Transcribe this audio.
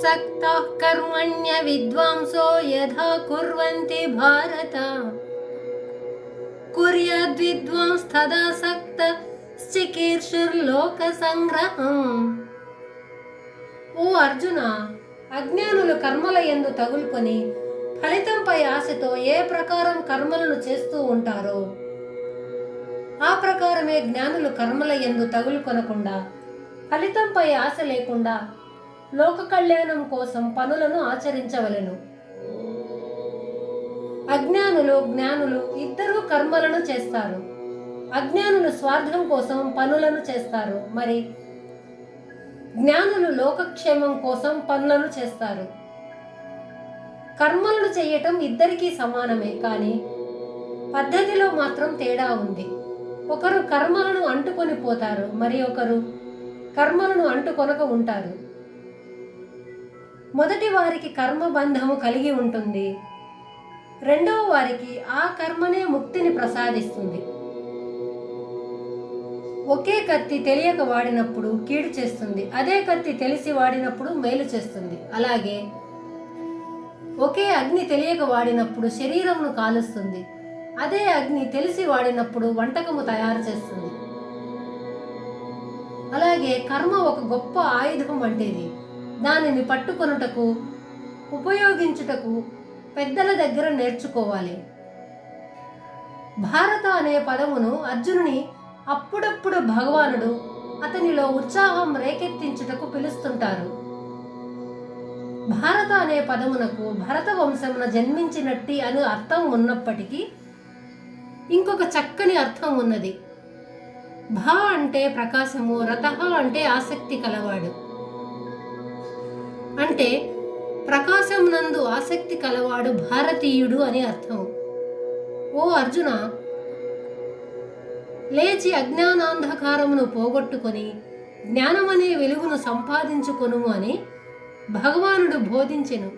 सक्तः कर्मण्य विद्वांसो यथा कुर्वन्ति भारत कुर्याद्विद्वांस्तदा सक्तश्चिकीर्षुर्लोक సంగ్రహం. ఓ అర్జున, అజ్ఞానులు కర్మల యందు తగులుకొని ఫలితంపై ఆశతో ఏ ప్రకారం కర్మలను చేస్తూ ఉంటారో ఆ ప్రకారమే జ్ఞానులు కర్మల యందు తగులుకొనకుండా ఫలితంపై ఆశ లేకుండా లోక కళ్యాణం కోసం పనులను ఆచరించవలెను. అజ్ఞానులు జ్ఞానులు ఇద్దరూ కర్మలను చేస్తారు. అజ్ఞానులు స్వార్థం కోసం పనులను చేస్తారు, మరి జ్ఞానులు లోకక్షేమం కోసం పనులను చేస్తారు. కర్మలను చేయటం ఇద్దరికీ సమానమే, కానీ పద్ధతిలో మాత్రం తేడా ఉంది. ఒకరు కర్మలను అంటుకొని పోతారు, మరి ఒకరు కర్మలను అంటుకొనక ఉంటారు. మొదటి వారికి కర్మబంధము కలిగి ఉంటుంది, రెండవ వారికి ఆ కర్మనే ముక్తిని ప్రసాదిస్తుంది. ఒకే కత్తి తెలియక వాడినప్పుడు కీడు చేస్తుంది, అదే కత్తి తెలిసి వాడినప్పుడు మేలు చేస్తుంది. అలాగే ఒకే అగ్ని తెలియక వాడినప్పుడు శరీరమును కాలుస్తుంది, అదే అగ్ని తెలిసి వాడినప్పుడు వంటకము తయారు చేస్తుంది. అలాగే కర్మ ఒక గొప్ప ఆయుధం వంటిది. దానిని పట్టుకొనుటకు ఉపయోగించుటకు పెద్దల దగ్గర నేర్చుకోవాలి. భారత అనే పదమును అర్జునుని అప్పుడప్పుడు భగవానుడు అతనిలో ఉత్సాహం రేకెత్తించుటకు పిలుస్తుంటారు. భారత అనే పదమునకు భరత వంశమున జన్మించినట్టి అని అర్థం ఉన్నప్పటికీ ఇంకొక చక్కని అర్థం ఉన్నది. భా అంటే ప్రకాశము, రతః అంటే ఆసక్తి కలవాడు. అంటే ప్రకాశమునందు ఆసక్తి కలవాడు భారతీయుడు అని అర్థం. ఓ అర్జున, లేచి అజ్ఞానాంధకారమును పోగొట్టుకొని జ్ఞానమనే వెలుగును సంపాదించుకొనుము అని భగవానుడు బోధించెను.